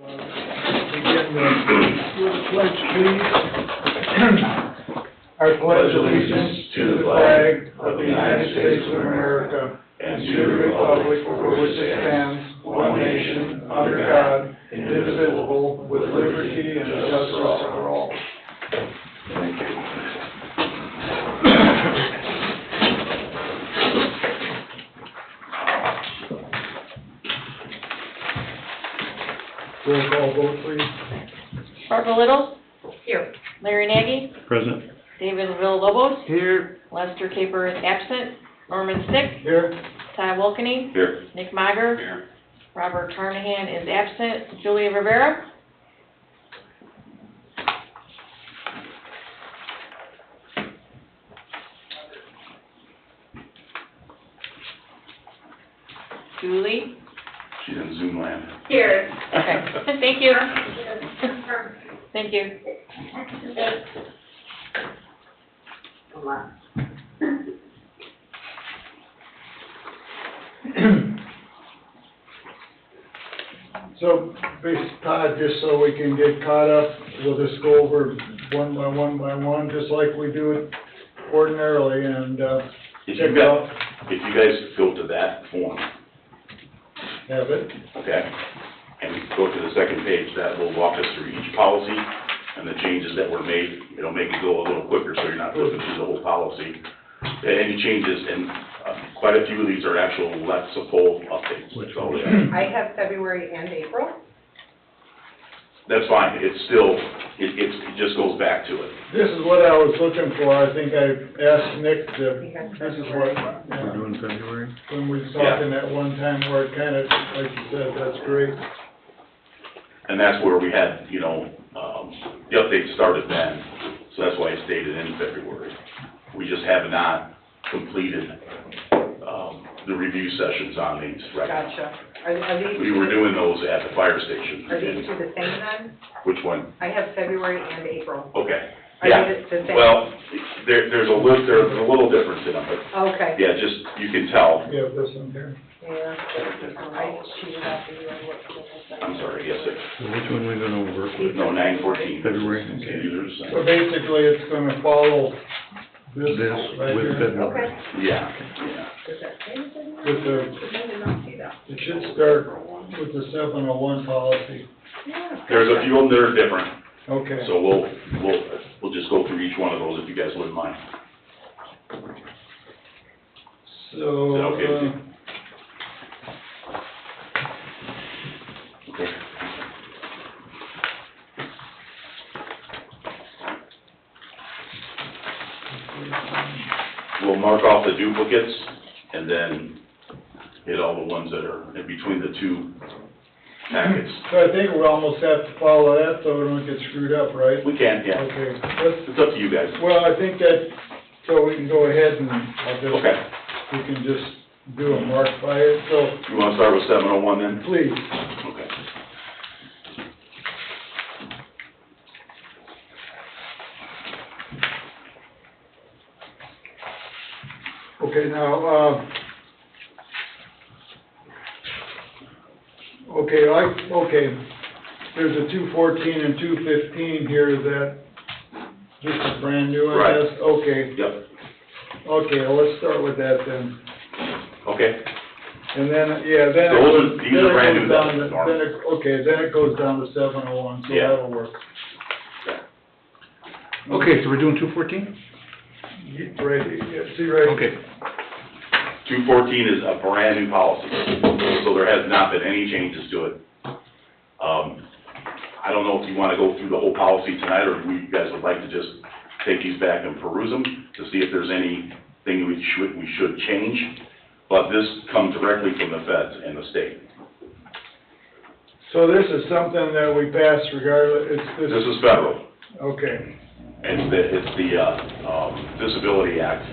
Begin with the pledge, please. I pledge allegiance to the flag of the United States of America and to the republic for which it stands, one nation, under God, indivisible, with liberty and justice for all. Thank you. Roll call vote, please. Barbara Little. Here. Larry Nagy. Present. David Villalobos. Here. Lester Caper is absent. Norman Stick. Here. Ty Wilkeny. Here. Nick Mager. Here. Robert Carnahan is absent. Julia Rivera. Julie. She's in Zoom land. Here. Okay, thank you. Thank you. So, Todd, just so we can get caught up, we'll just go over one by one, just like we do it ordinarily, and, If check you it out, guys, if you guys go to that form, have it. okay, and go to the second page, that will walk us through each policy and the changes that were made. It'll make it go a little quicker, so you're not flipping through the whole policy. Any changes, and quite a few of these are actual Lexapol updates. So, I have February and April. that's fine, it's still, it just goes back to it. This is what I was looking for. I think I asked Nick to, this is what, We're doing February? when we was talking that one time where it kind of, like you said, that's great. And that's where we had, the update started then, so that's why it's dated in February. We just have not completed, the review sessions on these right now. Gotcha. Are these? We were doing those at the fire station. Are these two the same then? Which one? I have February and April. Okay. Are Yeah. they the same? Well, there's a little difference in them, but, Okay. yeah, just, you can tell. You have this one here. Yeah. I cheated out the year. I'm sorry, yes, sir. Which one we gonna work with? No, 9/14. February. Okay, these are the So same. basically, it's gonna follow this This right with here. February. Okay. Yeah. Does that say anything? With the, I did not see that. it should start with the 701 policy. Yeah. There's a few of them that are different, Okay. so we'll just go through each one of those if you guys wouldn't mind. So, Is that okay with you? Okay. We'll mark off the duplicates and then hit all the ones that are in between the two packets. so I think we almost have to follow that so we don't get screwed up, right? We can, yeah. Okay, let's, It's up to you guys. well, I think that, so we can go ahead and I'll just, Okay. we can just do a mark by it, so You wanna start with 701 then? please. Okay. Okay, now, there's a 214 and 215 here that, this is brand new, I Right. guess? Okay, Yep. okay, well, let's start with that then. Okay. And then, yeah, then it Those are- goes, these then are it brand goes new down then, to, Norm. then it, okay, then it goes down to 701, so Yeah. that'll work. Okay, so we're doing 214? Right, yeah, see right? Okay. 214 is a brand new policy, so there has not been any changes to it. I don't know if you wanna go through the whole policy tonight, or you guys would like to just take these back and peruse them to see if there's anything we should change, but this comes directly from the feds and the state. So this is something that we pass regardless, This is federal. Okay, It's the Disability Act.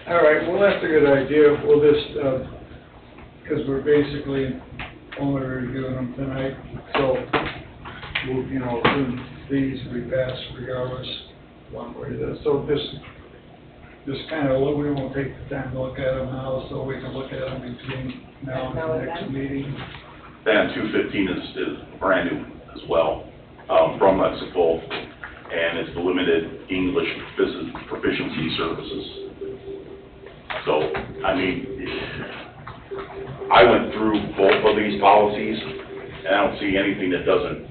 all right, well, that's a good idea, we'll just, because we're basically only reviewing them tonight, so, we'll, soon these we pass regardless, one way or the other, so just kind of, we won't take the time to look at them now, so we can look at them in between Now, the next meeting. Then 215 is brand new as well, from Lexipol, and it's the limited English proficiency services. So, I mean, I went through both of these policies, and I don't see anything that doesn't,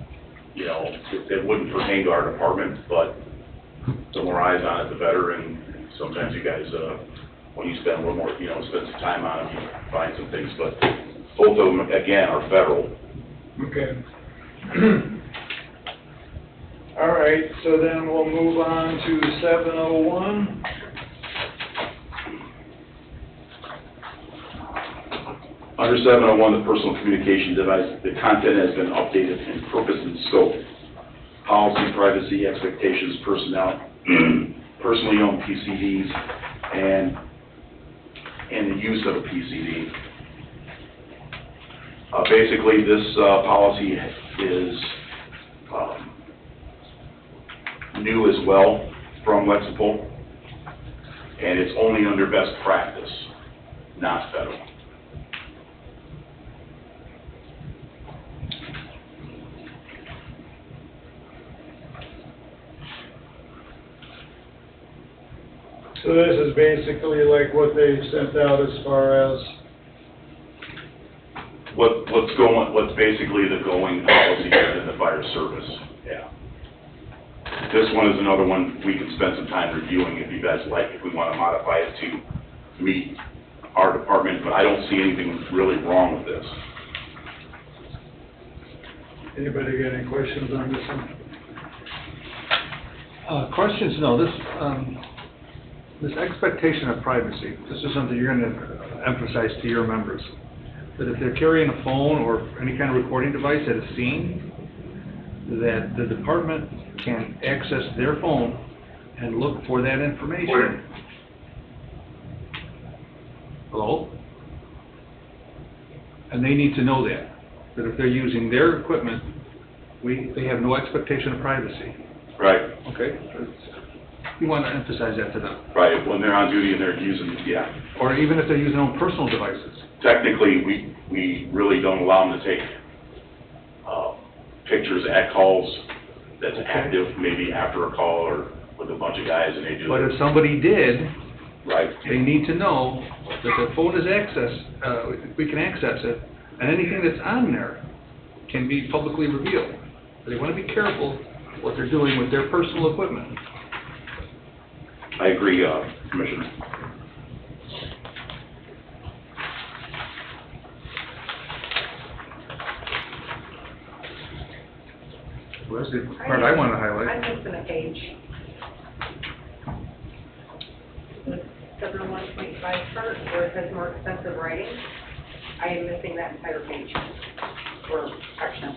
you know, that wouldn't pertain to our department, but the more eyes on it, the better, and sometimes you guys, when you spend a little more, you know, spend some time on them, you find some things, but both of them, again, are federal. Okay. All right, so then we'll move on to 701. Under 701, the personal communication device, the content has been updated in purpose and scope. Policy, privacy, expectations, personnel, personally owned PCDs, and the use of a PCD. Basically, this policy is new as well from Lexipol, and it's only under best practice, not federal. So this is basically like what they've sent out as far as, What's basically the going policy within the fire service, yeah. This one is another one we can spend some time reviewing if you guys like, if we want to modify it to meet our department, but I don't see anything really wrong with this. anybody got any questions on this one? Questions, no, this expectation of privacy, this is something you're gonna emphasize to your members. That if they're carrying a phone or any kind of recording device at a scene, that the department can access their phone and look for that information. Hello? And they need to know that if they're using their equipment, they have no expectation of privacy. Right, Okay? You want to emphasize that to them. right, when they're on duty and they're using, yeah. Or even if they're using their own personal devices. Technically, we really don't allow them to take pictures at calls that's active, maybe after a call or with a bunch of guys and they do But it. if somebody did, Right, they need to know that their phone is accessed, we can access it, and anything that's on there can be publicly revealed. They want to be careful what they're doing with their personal equipment. I agree, Commissioner. Well, that's the part I want to I'm highlight. missing a page. 701.5 part, where it says more expensive writing. I am missing that entire page, or section.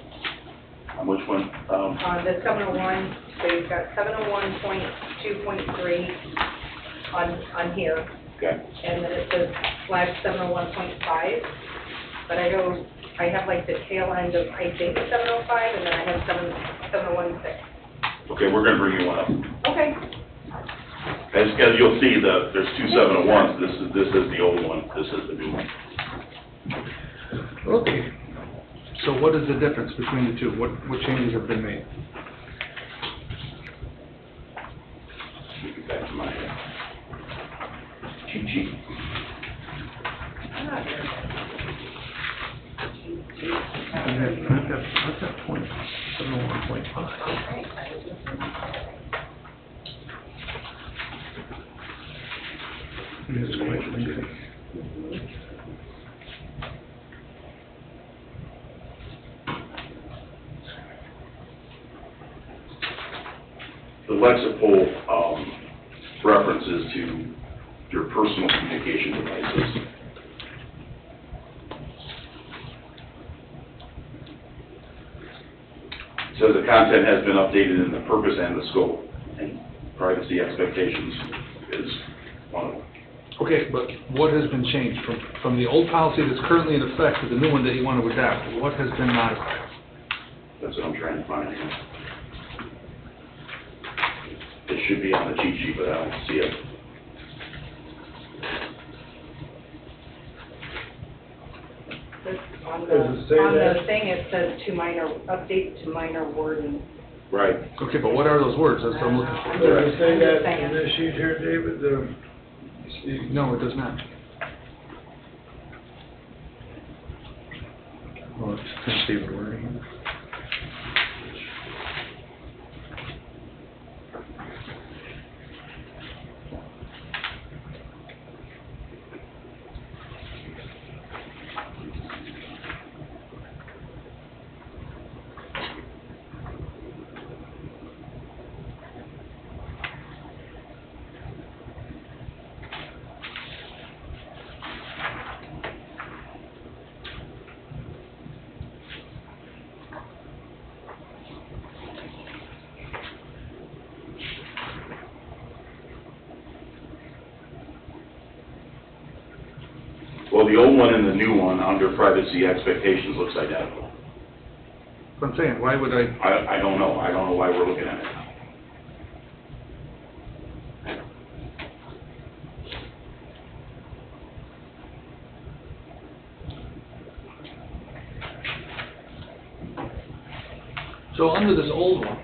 On which one? The 701, so you've got 701.2.3 on here, Okay, and then it says /701.5, but I have like the tail end of, I think, 705, and then I have 701.6. okay, we're gonna bring you one up. Okay. As you'll see, there's two 701s, this is the old one, this is the new one. Okay. So what is the difference between the two? What changes have been made? Let me get back to my cheat sheet. I've got 701.5. It's quite lengthy. The Lexipol references to your personal communication devices. It says the content has been updated in the purpose and the scope, and privacy expectations is one of them. Okay, but what has been changed from the old policy that's currently in effect to the new one that you want to adopt? What has been modified? That's what I'm trying to find here. It should be on the cheat sheet, but I don't see it. Does it say on that? the thing, it says update to minor wording. Right. Okay, but what are those words? That's what I'm looking for. Does it say I'm that just saying. in this sheet here, David, see? No, it does not. Well, it's just David wording. Well, the old one and the new one, under privacy expectations, looks identical. But I'm saying, why would I, I don't know. I don't know why we're looking at it. so under this old one,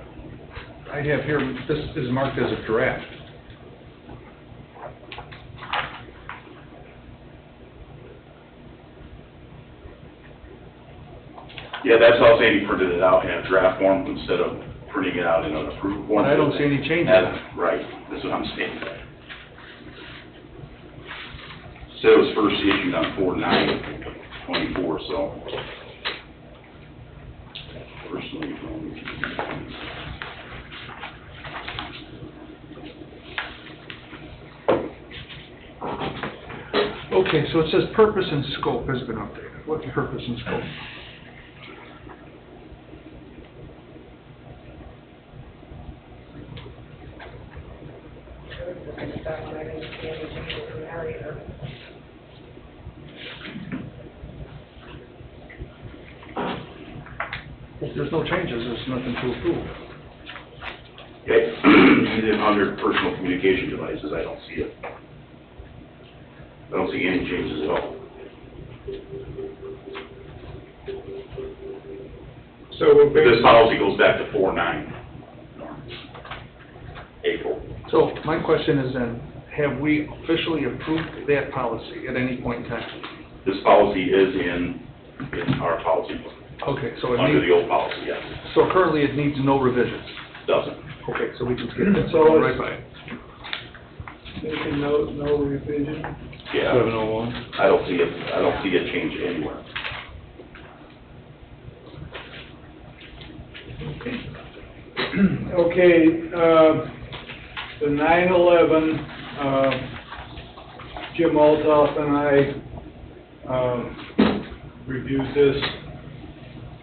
I have here, this is marked as a draft. Yeah, that's how Sandy printed it out in a draft form instead of printing it out in an approved form. But I don't see any changes. Right, that's what I'm saying. So it was first issued on 4/9/24, so. Personally. Okay, so it says purpose and scope has been updated. What's the purpose and scope? I was looking at that one, I didn't see any changes in there either. If there's no changes, there's nothing to approve. Okay, even under personal communication devices, I don't see it. I don't see any changes at all. So we're But this basically, policy goes back to 4/9, April. So my question is then, have we officially approved that policy at any point in time? This policy is in our policy book, Okay, so it under needs, the old policy, yes. so currently it needs no revisions. Doesn't. Okay, so we can skip that, So so it's- right by it. making no revision? Yeah. 701. I don't see it change anywhere. Okay, the 9/11, Jim Altoff and I, reviewed this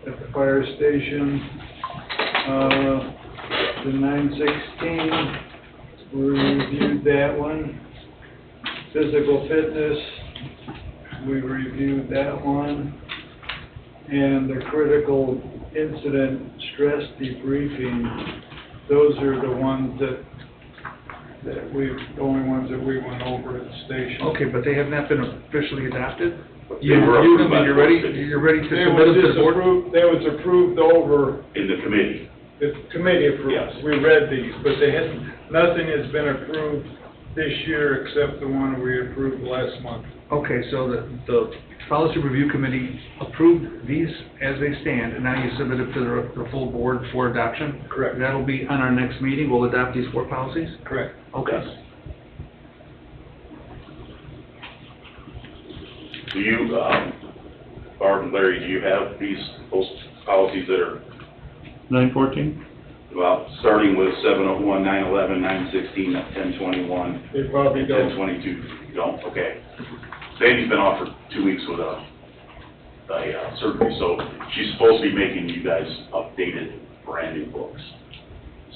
at the fire station. The 9/16, we reviewed that one. Physical fitness, we reviewed that one. And the critical incident stress debriefing, those are the ones the only ones that we went over at the station. Okay, but they have not been officially adopted? They were You, approved by you're the ready, board. you're ready to They submit was them to just the board? approved, that was approved over, In the committee. the committee approved. Yes. We read these, but they hadn't, nothing has been approved this year except the one we approved last month. Okay, so the policy review committee approved these as they stand, and now you submit it to the full board for adoption? Correct. That'll be on our next meeting, we'll adopt these 4 policies? Correct. Okay. Do you, Barb and Larry, do you have those policies that are, 914? well, starting with 701, 911, 916, 1021, They probably and don't. 1022? You don't? Okay. Sandy's been off for 2 weeks with a surgery, so she's supposed to be making you guys updated, brand-new books.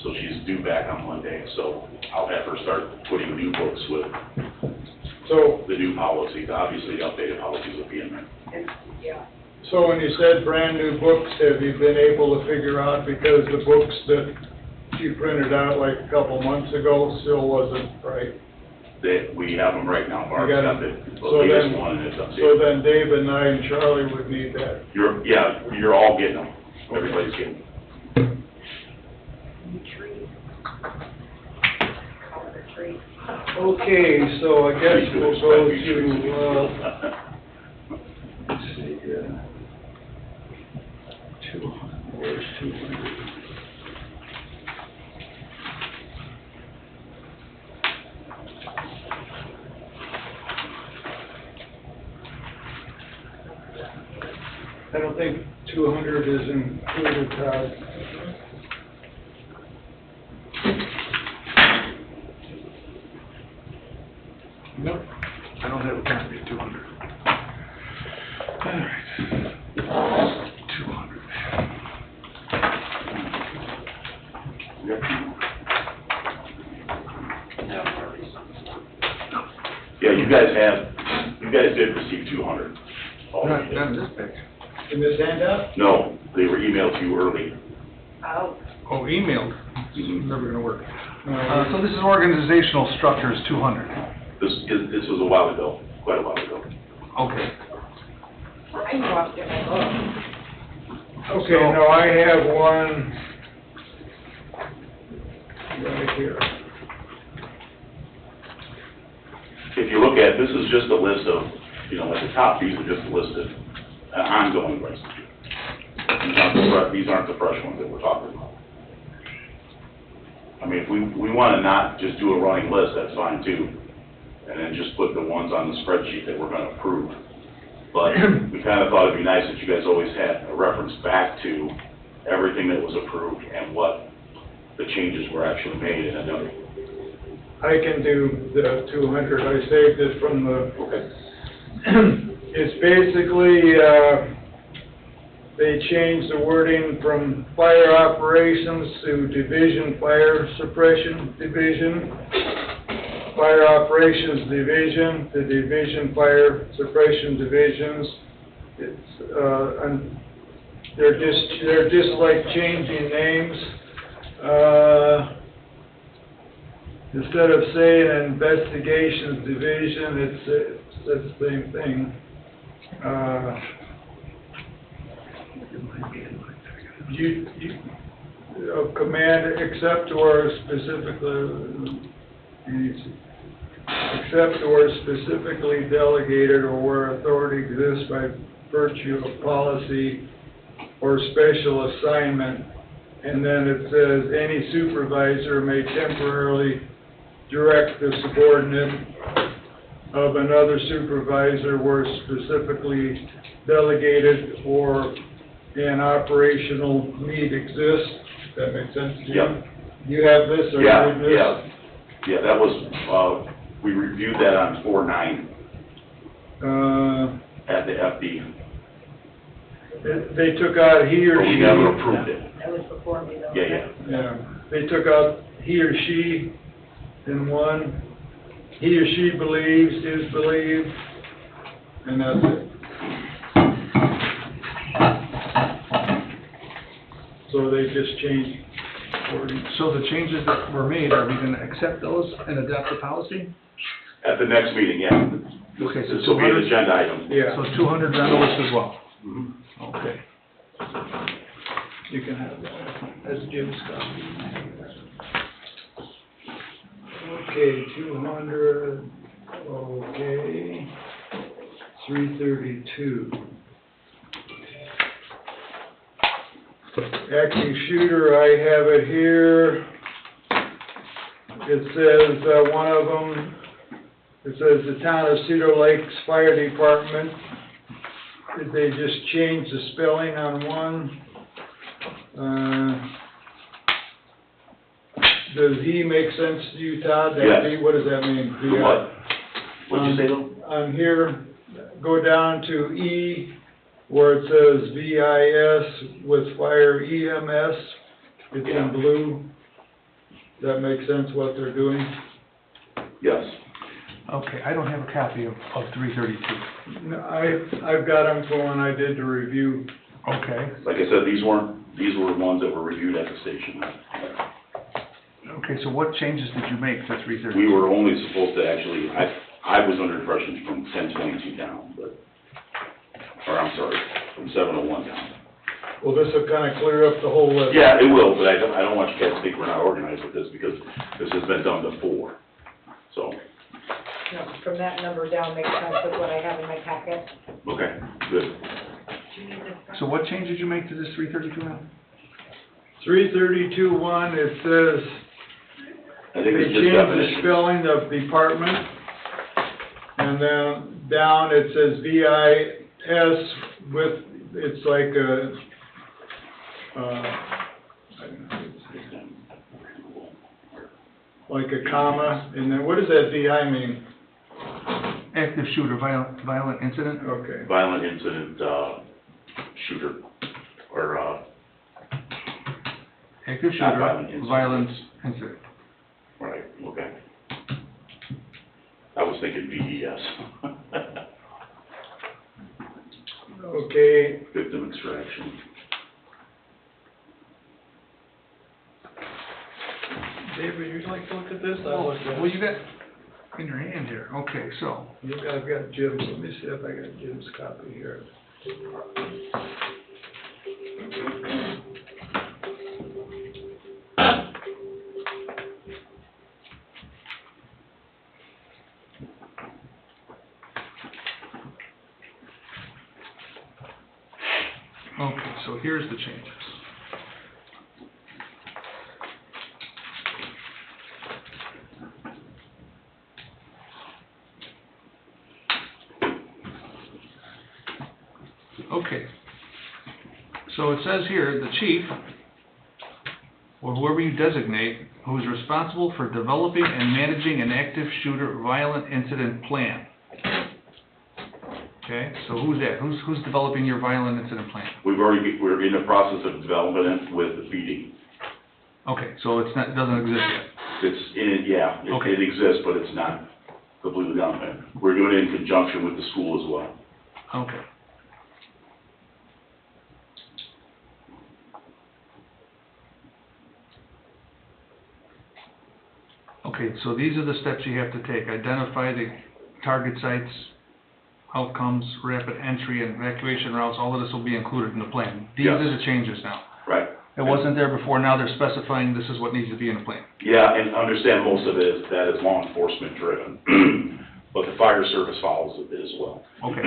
So she's due back on Monday, so I'll have her start putting new books with So, the new policies. Obviously, the updated policies will be in there. And, yeah. so when you said brand-new books, have you been able to figure out, because the books that she printed out like a couple months ago still wasn't right? That, we have them right now, Barb's You got got it. the So latest then- one, and it's So updated. then David and I and Charlie would need that. You're all getting them, everybody's getting them. Tree. Call it a tree. Okay, so I guess we'll go to, let's see, 200, where's 200? I don't think 200 is included, Todd. Nope. I don't have a copy of 200. All right. 200. Yeah, you guys did receive 200. All Not, of you not in did. this page. In this handout? No, they were emailed to you early. Oh, Oh, emailed. Mhm. Never gonna work. No. So this is organizational structures, 200. This was a while ago, quite a while ago. Okay. I can go out there and look. Okay, no, I have one right here. If you look at, this is just a list of, at the top, these are just a list of ongoing lists. These aren't the fresh ones that we're talking about. I mean, if we want to not just do a running list, that's fine too, and then just put the ones on the spreadsheet that we're going to approve. But we kind of thought it'd be nice that you guys always had a reference back to everything that was approved and what the changes were actually made in another. I can do the 200, I saved it from the, Okay. it's basically, they changed the wording from fire operations to division fire suppression division, fire operations division, to division fire suppression divisions. It's, and they're just like changing names. Instead of saying investigations division, it's the same thing. Command except or specifically delegated or where authority exists by virtue of policy or special assignment. And then it says, any supervisor may temporarily direct the subordinate of another supervisor where specifically delegated or an operational need exists. That makes sense to you? Yep. You have this or Yeah, read this? yeah, that was, we reviewed that on 4/9 at the FD, They took out he or but we she. never approved it. That was before me though. Yeah. Yeah, they took out he or she in one. He or she believes, is believed, and that's it. So they just changed wording. So the changes that were made, are we gonna accept those and adopt the policy? At the next meeting, yeah. Okay, so This will be an 200, agenda item. Yeah, so 200 on the list as well? Mhm. Okay. you can have that. That's Jim's copy. Okay, 200, okay, 332. Active shooter, I have it here. It says, one of them, it says the town of Cedar Lakes Fire Department. Did they just change the spelling on one? Does he make sense to you, Todd? That Yes. V, what does that mean? The what? What'd you say though? On here, go down to E, where it says VIS with fire EMS, it's Yeah. in blue. Does that make sense what they're doing? Yes. Okay, I don't have a copy of 332. No, I've got them going, I did the review. Okay. Like I said, these were ones that were reviewed at the station. Okay, so what changes did you make to 332? We were only supposed to actually, I was under impression from 1022 down, but, or I'm sorry, from 701 down. Well, this will kind of clear up the whole list. Yeah, it will, but I don't want you guys to think we're not organized with this, because this has been done before, so, No, from that number down makes sense with what I have in my packet. okay, good. So what change did you make to this 332 now? 332-1, it says, I they think it's just changed the definition. spelling of department, and then down it says VIS with, it's like a, like a comma, and then what does that VI mean? Active shooter, violent incident? Okay. Violent incident, shooter, or, Active Not shooter, violent incident. violence incident. right, okay. I was thinking VES. Okay, Victim extraction. Dave, would you like to look at this? I looked at Well, you got in your hand here, okay, so, I've got Jim's, let me see if I got Jim's copy here. okay, so here's the changes. Okay. So it says here, the chief, or whoever you designate, who is responsible for developing and managing an active shooter violent incident plan. Okay, so who's that? Who's developing your violent incident plan? We're in the process of developing it with the PD. Okay, so it's not, it doesn't exist yet. It's in, yeah, Okay. it exists, but it's not completely done yet. We're doing it in conjunction with the school as well. Okay. Okay, so these are the steps you have to take. Identify the target sites, outcomes, rapid entry, and evacuation routes. All of this will be included in the plan. These Yes. are the changes now. Right. It wasn't there before, now they're specifying this is what needs to be in the plan. Yeah, and understand most of that is law enforcement driven, but the fire service follows it as well. Okay.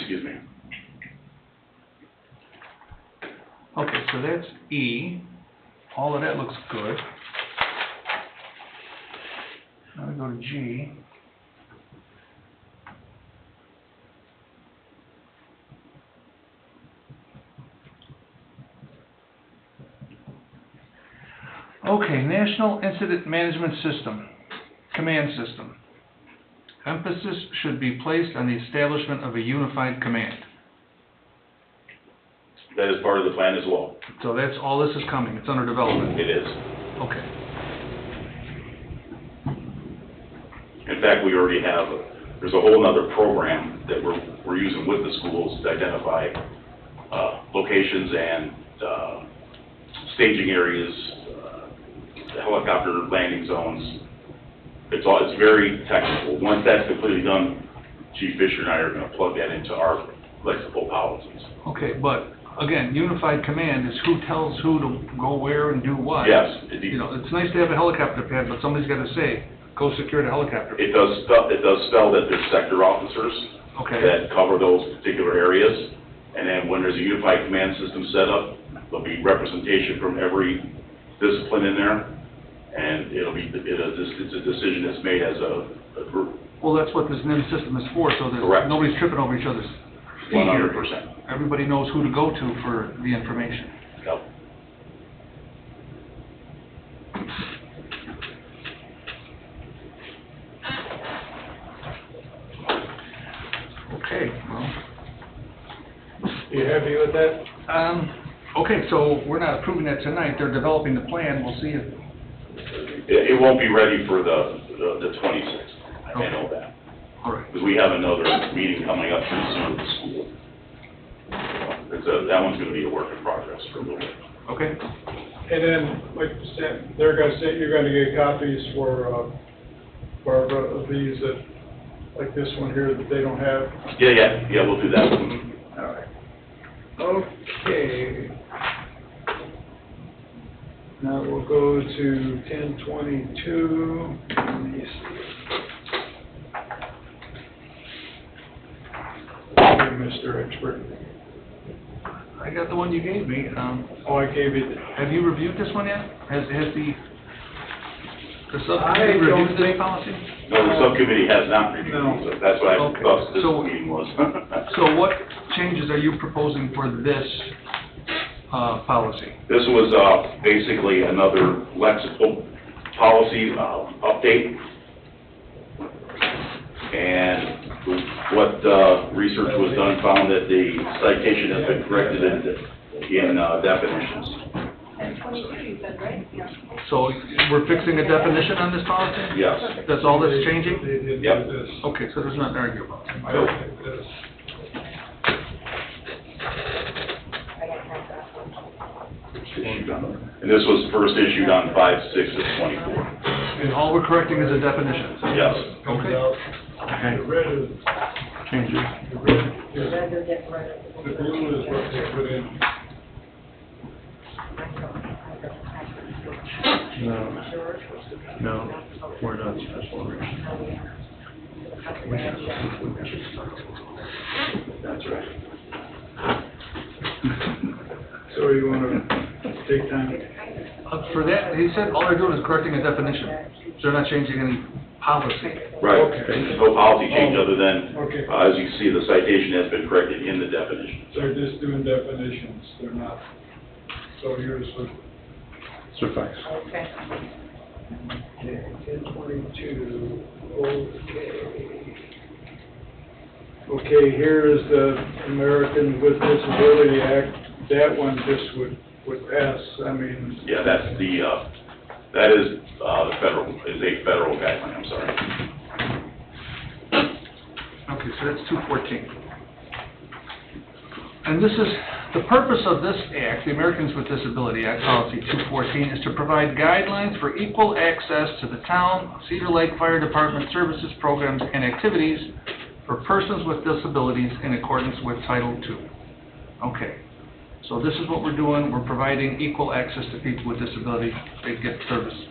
Excuse me. Okay, so that's E. All of that looks good. Now we go to G. Okay, National Incident Management System, Command System. Emphasis should be placed on the establishment of a unified command. That is part of the plan as well. So that's, all this is coming, it's under development. It is. Okay, In fact, we already have, there's a whole other program that we're using with the schools to identify locations and staging areas, helicopter landing zones. It's very technical. Once that's completely done, Chief Fisher and I are gonna plug that into our flexible policies. okay, but again, unified command is who tells who to go where and do what. Yes, You know, it's nice to have a helicopter pad, but somebody's gotta say, go secure the helicopter. it does spell that there's sector officers Okay, that cover those particular areas. And then when there's a unified command system set up, there'll be representation from every discipline in there. And it's a decision that's made as a group, well, that's what this NIM system is for, so that Correct. nobody's tripping over each other's feet here. 100%. Everybody knows who to go to for the information. Yep. Okay, well, you happy with that? okay, so we're not approving that tonight, they're developing the plan, we'll see if, It won't be ready for the 26th, I know that. all right. Because we have another meeting coming up pretty soon with the school. That one's gonna be a work in progress for a little bit. Okay, And then, like you said, you're gonna get copies for, Barbara, of these that, like this one here that they don't have. Yeah, we'll do that. All right. Okay. Now we'll go to 1022. Let me see. Mr. Expert. I got the one you gave me. Oh, I gave you, Have you reviewed this one yet? Has the I subcommittee don't reviewed this think- policy? No, the subcommittee has not reviewed No. these, so that's what I Okay. thought this So- meeting was. So what changes are you proposing for this policy? This was, basically another lexical policy, update. And what, research was done found that the citation has been corrected in definitions. And 22, you said, right? Yeah. So we're fixing a definition on this policy? Yes. That's all that's changing? They did Yep. do this. Okay, so there's nothing to argue about. I don't think this. I don't have that one. And this was first issued on 5/6/24. And all we're correcting is a definition? Yes. Comes Okay. out. Okay. The red is, Changes. the red The is, red is getting rid of the blue is what they put in. No, we're not special. That's right. So you wanna take time? For that, he said all they're doing is correcting a definition. They're not changing any policy. Right. Okay. There's no policy change other than, Okay. as you can see, the citation has been corrected in the definition. They're just doing definitions, they're not, so yours would. Suffice. Okay. Okay, 1022, okay. Okay, here is the American with Disability Act, that one just would pass, I mean. Yeah, that's the, that is, the federal, is a federal guideline, I'm sorry. Okay, so that's 214. And this is, the purpose of this act, the Americans with Disability Act, Policy 214, is to provide guidelines for equal access to the town, Cedar Lake Fire Department services, programs, and activities for persons with disabilities in accordance with Title II. Okay, so this is what we're doing, we're providing equal access to people with disabilities to get service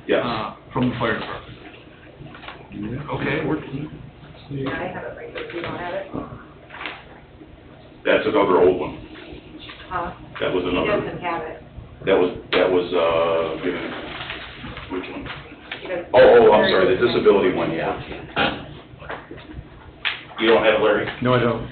Yes. from the fire department. Okay. Yeah, I have it right here. You don't have it? That's another old one. Huh? That was He another, doesn't have it. that was, given, which one? He doesn't- Oh, I'm sorry, the disability one, yeah. You don't have it, Larry? No, I don't.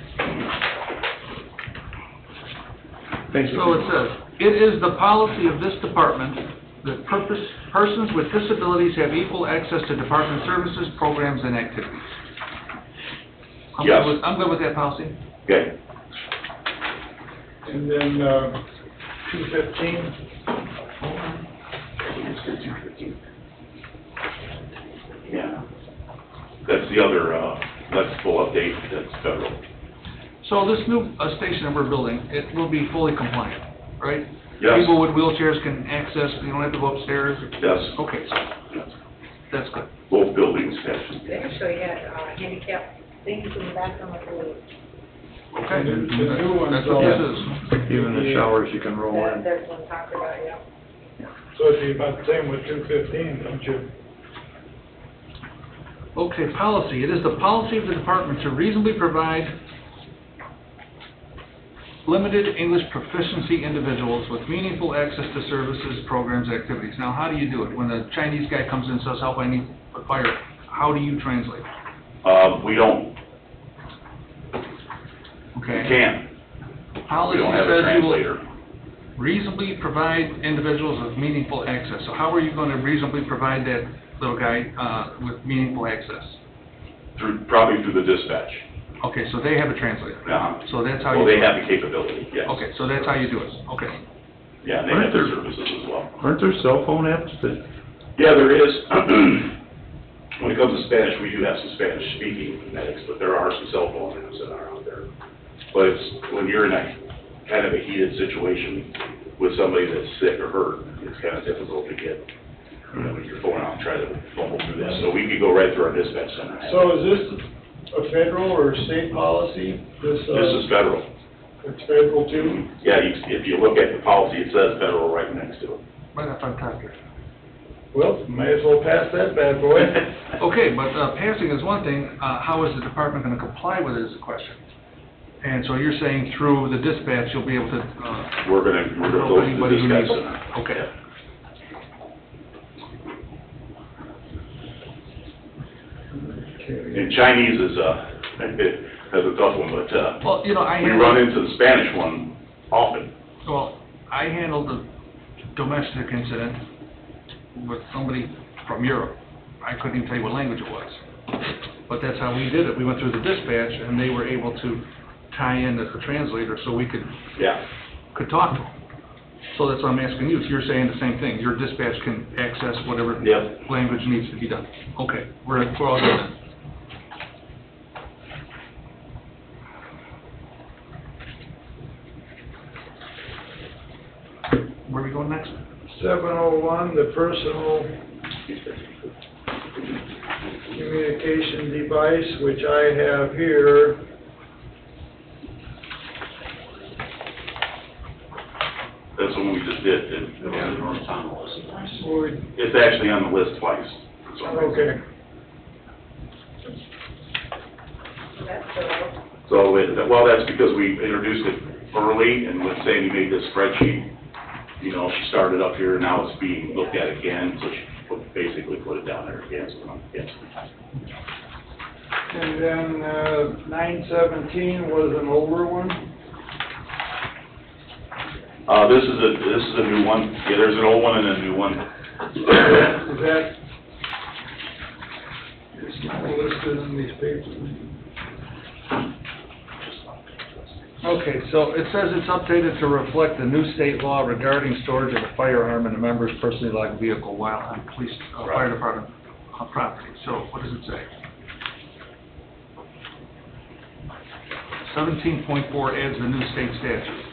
Thank you. So it says, "It is the policy of this department that persons with disabilities have equal access to department services, programs, and activities." Yes. I'm good with that policy. Okay. And then, 215, Yeah. That's the other, lexical update, that's federal. So this new station that we're building, it will be fully compliant, right? Yes. People with wheelchairs can access, you don't have to go upstairs? Yes. Okay, so that's good. Both buildings have. They actually had handicap things in the bathroom, I believe. Okay. The new one's That's what this all- is. Even the showers you can roll in. There's one talked about, yeah. so it'd be about the same with 215, don't you? Okay, policy. It is the policy of the department to reasonably provide limited English proficiency individuals with meaningful access to services, programs, activities. Now, how do you do it? When the Chinese guy comes in and says, "Help, I need a fire," how do you translate? We don't, Okay. we can. We Policy don't have a says you will translator. reasonably provide individuals with meaningful access. So how are you going to reasonably provide that little guy with meaningful access? Probably through the dispatch. Okay, so they have a translator. So that's how you Well, do they it. have the capability, yes. Okay, so that's how you do it. Okay. Yeah, and they have their services as well. Aren't there cell phone apps that, Yeah, there is. When it comes to Spanish, we do have some Spanish-speaking medics, but there are some cell phone apps that are out there. But it's, when you're in a kind of a heated situation, with somebody that's sick or hurt, it's kind of difficult to get, your phone out and try to fumble through that. So we could go right through our dispatch center. So is this a federal or state policy? This is federal. It's federal too? Yeah, if you look at the policy, it says federal right next to it. Right up on top here. Well, may as well pass that bad boy. Okay, but passing is one thing, how is the department gonna comply with it is a question. And so you're saying through the dispatch, you'll be able to, We're gonna go to the anybody who dispatch needs it. center. Okay. And Chinese is, that's a tough one, but, Well, you know, we run into the Spanish one often. Well, I handled a domestic incident with somebody from Europe. I couldn't even tell you what language it was. But that's how we did it. We went through the dispatch, and they were able to tie in as a translator so we could Yeah. talk to them. So that's what I'm asking you. So you're saying the same thing. Your dispatch can access whatever Yep. language needs to be done. Okay, we're all good then. Where are we going next? 701, the personal communication device, which I have here. That's the one we just did. Would- It's actually on the list twice. for some reason. Okay, That's federal. So, well, that's because we introduced it early, and when Sandy made this spreadsheet, she started up here, now it's being looked at again, so she basically put it down there again, so yes. and then 917 was an older one. This is a new one. Yeah, there's an old one and a new one. Is that, it's not listed in these papers. Okay, so it says it's updated to reflect the new state law regarding storage of a firearm in a member's personally locked vehicle while on police, fire department property. So what does it say? 17.4 adds the new state statute.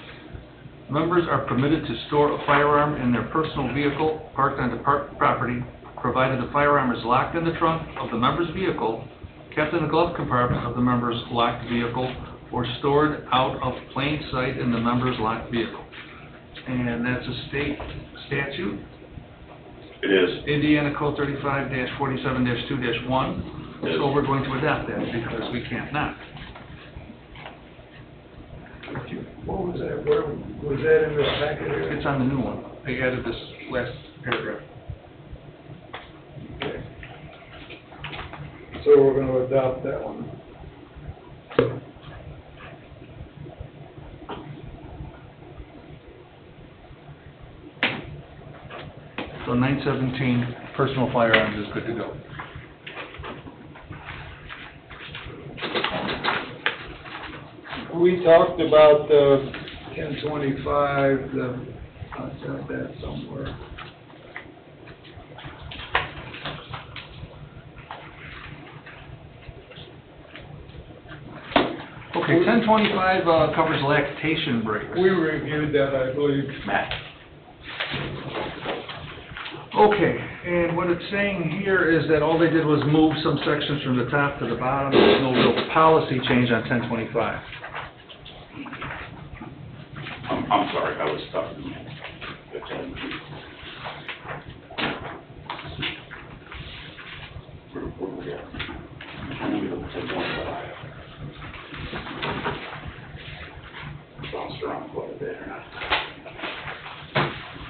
Members are permitted to store a firearm in their personal vehicle parked on department property, provided the firearm is locked in the trunk of the member's vehicle, kept in the glove compartment of the member's locked vehicle, or stored out of plain sight in the member's locked vehicle. And that's a state statute, It is. Indiana Code 35-47-2-1. Yes. So we're going to adopt that because we can't not. What was that, where, was that in this packet here? It's on the new one. I added this last paragraph. Okay. So we're gonna adopt that one. So 917, personal firearms is good to go. We talked about the 1025, I got that somewhere. Okay, 1025 covers lactation breaks. We reviewed that, I believe. Matt. Okay, and what it's saying here is that all they did was move some sections from the top to the bottom. There's no real policy change on 1025. I'm sorry, I was talking. Where we at? Bounced around quite a bit.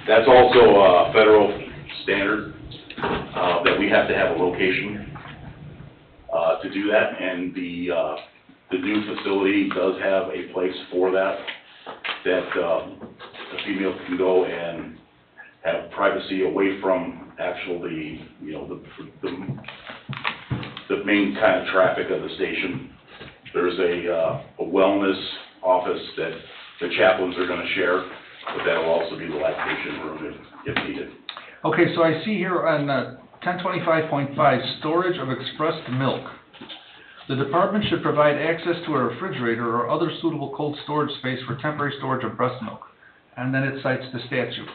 That's also a federal standard, that we have to have a location, to do that, and the new facility does have a place for that, a female can go and have privacy away from actually, the main kind of traffic of the station. There's a wellness office that the chaplains are gonna share, but that'll also be the lactation room if needed. Okay, so I see here on 1025.5, storage of expressed milk. The department should provide access to a refrigerator or other suitable cold storage space for temporary storage of breast milk. and then it cites the statute.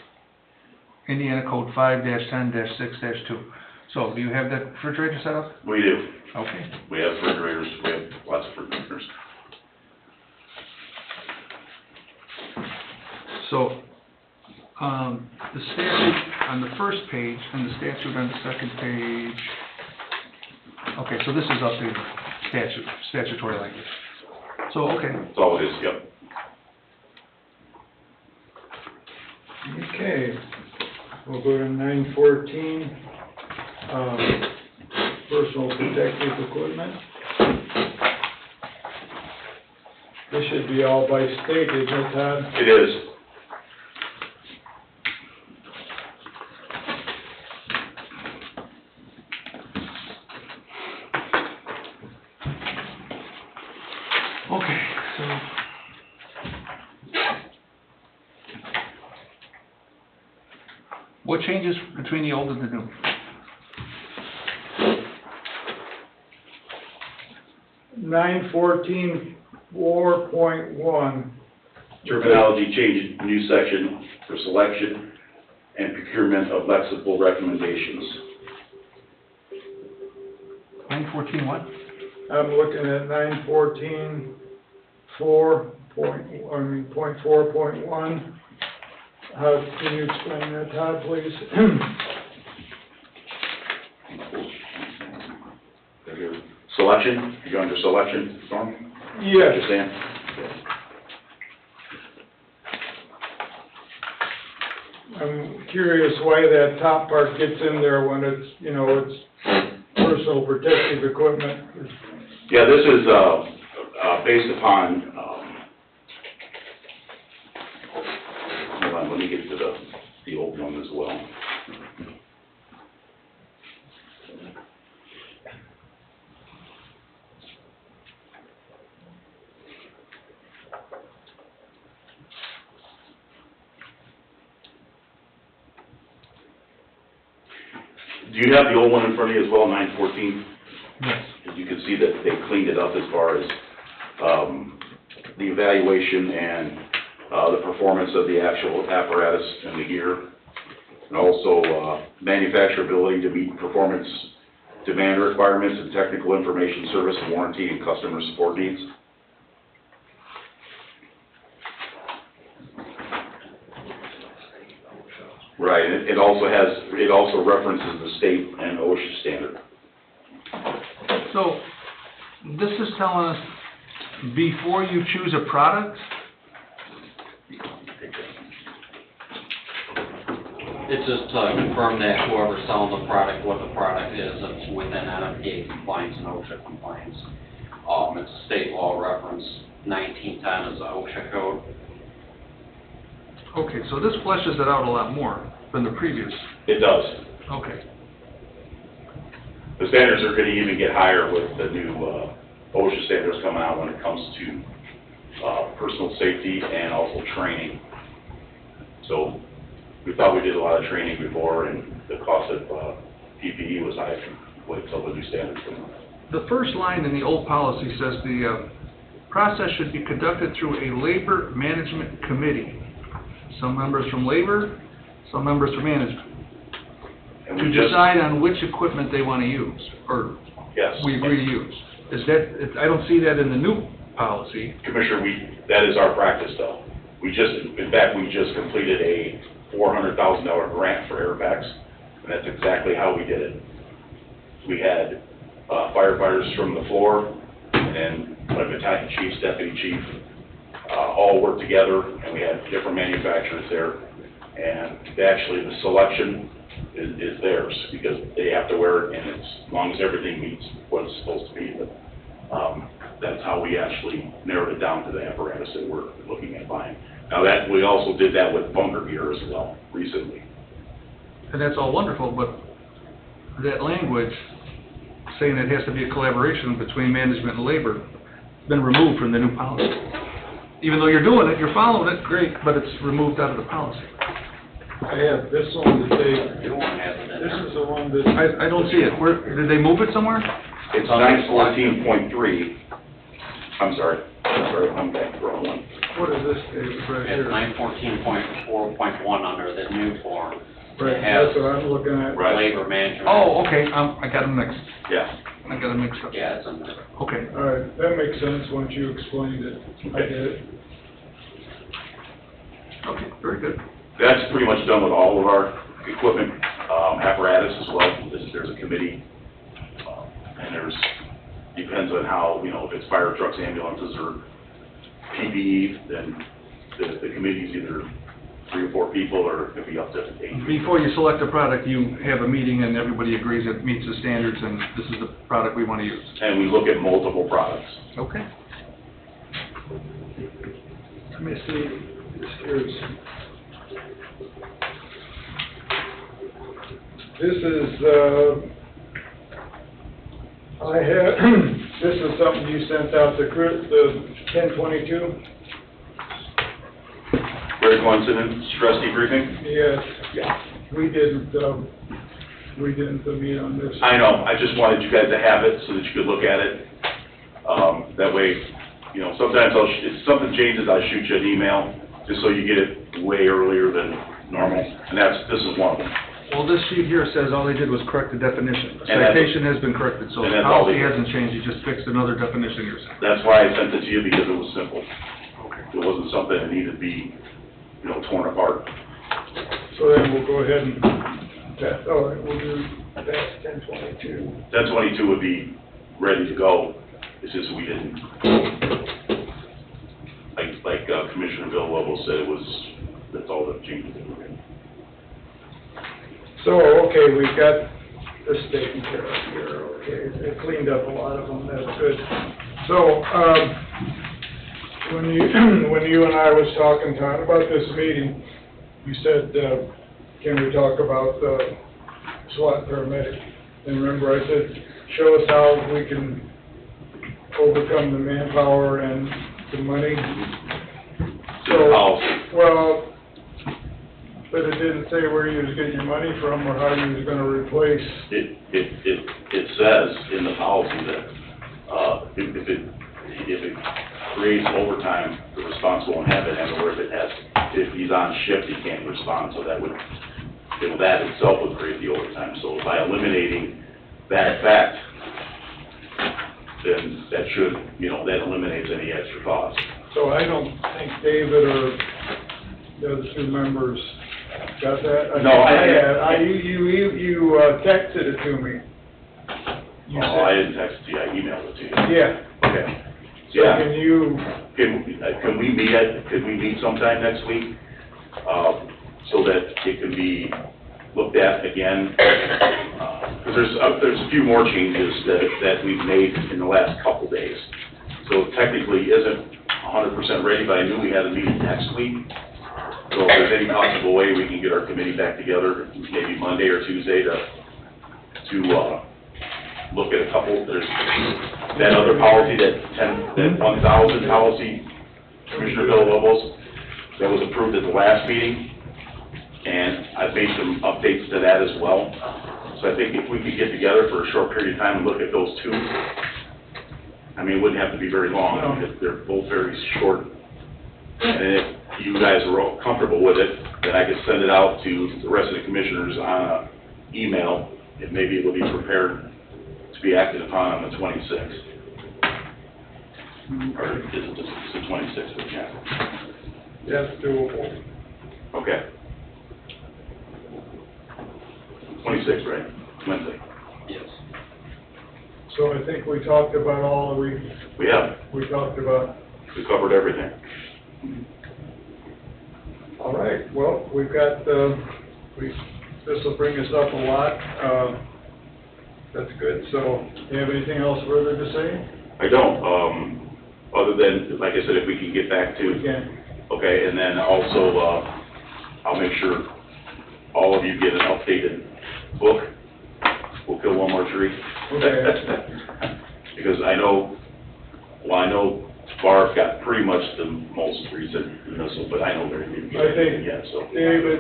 Indiana Code 5-10-6-2. So, do you have that refrigerator set up? We do. Okay. We have refrigerators, we have lots of refrigerators. So, the statute on the first page and the statute on the second page, okay, so this is updated statutory language. So, okay, That's all it is, yep. Okay, we'll go to 914, personal protective equipment. This should be all by state, isn't it, Todd? It is. okay, so. What changes between the old and the new? 914, 4.1. Terminology change, new section for selection and procurement of lexical recommendations. 914 what? I'm looking at 914, 4.1. How, can you explain that, Todd, please? Selection, you're under selection, Storm? Yes. Understand? I'm curious why that top part gets in there when it's, you know, it's personal protective equipment. Yeah, this is, based upon, hold on, let me get to the old one as well. Do you have the old one in front of you as well, 914? Yes. You can see that they cleaned it up as far as the evaluation and the performance of the actual apparatus and the gear, and also manufacturability to meet performance demand requirements and technical information service and warranty and customer support needs. Right, it also references the state and OSHA standard. So, this is telling us, before you choose a product, It's just to confirm that whoever's selling the product, what the product is, it's within NFPA compliance and OSHA compliance. It's a state law reference, 1910 is the OSHA code. okay, so this fleshes it out a lot more than the previous. It does. Okay. The standards are gonna even get higher with the new OSHA standards coming out when it comes to personal safety and also training. So we thought we did a lot of training before, and the cost of PPE was high until the new standards came out. The first line in the old policy says the process should be conducted through a labor management committee. Some members from labor, some members from management, And to we just, decide on which equipment they want to use, or yes. we agree to use. Is that, I don't see that in the new policy. Commissioner, that is our practice though. In fact, we just completed a $400,000 grant for airpacks, and that's exactly how we did it. We had firefighters from the floor, and then my battalion chiefs, deputy chief, all worked together, and we had different manufacturers there. And actually, the selection is theirs, because they have to wear it, and as long as everything meets what it's supposed to be. But that's how we actually narrowed it down to the apparatus that we're looking at buying. Now that, we also did that with bunker gear as well, recently. And that's all wonderful, but that language saying it has to be a collaboration between management and labor has been removed from the new policy. Even though you're doing it, you're following it, great, but it's removed out of the policy. I have this one that they, You don't have it in this there. is the one that, I don't see it. Where, did they move it somewhere? It's 914.3, I'm sorry, I'm back to the wrong one. What is this, David, right It's here? 914.4.1 under the new form. Right, It has that's what I'm looking at. Right. labor management. Oh, okay, I got them mixed. Yeah. I got them mixed up. Yeah, it's in there. Okay. All right, that makes sense once you explained it. I get it. Okay, very good. That's pretty much done with all of our equipment, apparatus as well. There's a committee, and depends on how, you know, if it's fire trucks, ambulances, or PPE, then the committee's either 3 or 4 people, or it could be up to 8. Before you select a product, you have a meeting and everybody agrees it meets the standards and this is the product we want to use. And we look at multiple products. Okay. Let me see, this here's. This is, I have, this is something you sent out, the 1022? Very coincident, stress debriefing? Yes, Yeah. we didn't meet on this. I know, I just wanted you guys to have it so that you could look at it. That way, you know, sometimes if something changes, I'll shoot you an email, just so you get it way earlier than normal, and this is one of them. Well, this sheet here says all they did was correct the definition. The And that's- citation has been corrected, so and the that's all they policy did. hasn't changed, you just fixed another definition you're saying. That's why I sent it to you, because it was simple. Okay. It wasn't something that needed to be, you know, torn apart. So then we'll go ahead and, all right, we'll do that 1022. 1022 would be ready to go, it's just we didn't, like Commissioner Bill Lovell said, that's all the changes that were in. So, okay, we've got this taken care of here, okay, it cleaned up a lot of them, that's good. So, when you and I was talking, Todd, about this meeting, you said, can we talk about the SWAT paramedic? And remember, I said, show us how we can overcome the manpower and the money. The policy. Well, but it didn't say where you was getting your money from or how you was gonna replace. It says in the policy that, if it creates overtime, the responsible inhabitant has, or if he's on shift, he can't respond, so that itself would create the overtime. So by eliminating that fact, then that should, you know, that eliminates any extra cost. So I don't think David or the other 2 members got that. No, I- You texted it to me. You Oh, I said, didn't text it to you, I emailed it to you. yeah, Okay. so Yeah. can you, Can we meet sometime next week? So that it can be looked at again? Because there's a few more changes that we've made in the last couple days. So technically isn't 100% ready, but I knew we had a meeting next week. So if there's any possible way we can get our committee back together, maybe Monday or Tuesday to look at a couple, there's that other policy, that 1,000 policy, Commissioner Bill Lobos, that was approved at the last meeting, and I've made some updates to that as well. So I think if we could get together for a short period of time and look at those 2, I mean, it wouldn't have to be very long, because they're both very short. And if you guys are all comfortable with it, then I could send it out to the rest of the commissioners on an email, and maybe it will be prepared to be acted upon on the 26th. Or is it the 26th, but yeah. that's doable. Okay. 26th, right? Wednesday. Yes. So I think we talked about all we talked about. We covered everything. All right, well, we've got, this will bring us up a lot, that's good, so, you have anything else further to say? I don't, other than, like I said, if we can get back to, We can. okay, and then also, I'll make sure all of you get an updated book. We'll kill one more tree. Okay. Because I know Barb got pretty much the most recent missile, but I know they didn't get I think anything yet, so. David,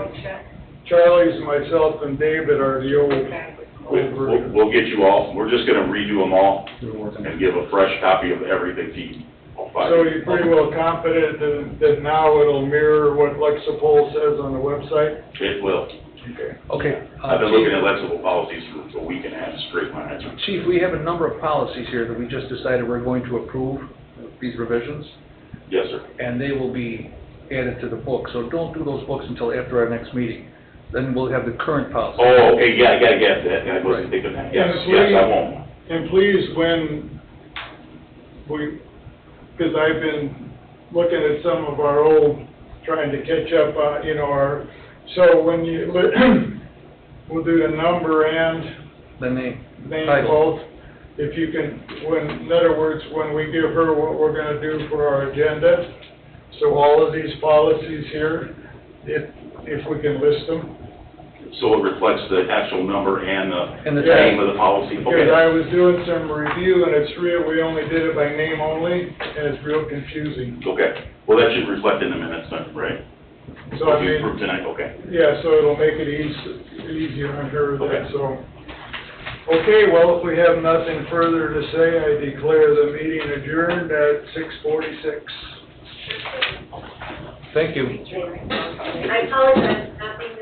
Charlie's, myself, and David are the old version. We'll get you all, we're just gonna redo them all and give a fresh copy of everything to you. So you're pretty well confident that now it'll mirror what Lexipol says on the website? It will. Okay. Okay. I've been looking at Lexipol policies for a week and a half straight, my Chief, we have a number of policies here that we just decided we're going to approve, these revisions, Yes, sir. and they will be added to the book. So don't do those books until after our next meeting. Then we'll have the current policy. Oh, okay, yeah, I gotta get that, I wasn't thinking that, yes, yes, I won't. And please, when because I've been looking at some of our old, trying to catch up, so when you, we'll do the number and The name. name Title. both. If you can, in other words, when we give her what we're gonna do for our agenda, so all of these policies here, if we can list them. So it reflects the actual number and And the the name of the policy, Because okay? I was doing some review and it's real, we only did it by name only, and it's real confusing. Okay, well, that should reflect in the minutes then, right? So I If you mean, approve tonight, okay. yeah, so it'll make it easier on her Okay. then, so. Okay, well, if we have nothing further to say, I declare the meeting adjourned at 6:46. Thank you. I apologize, nothing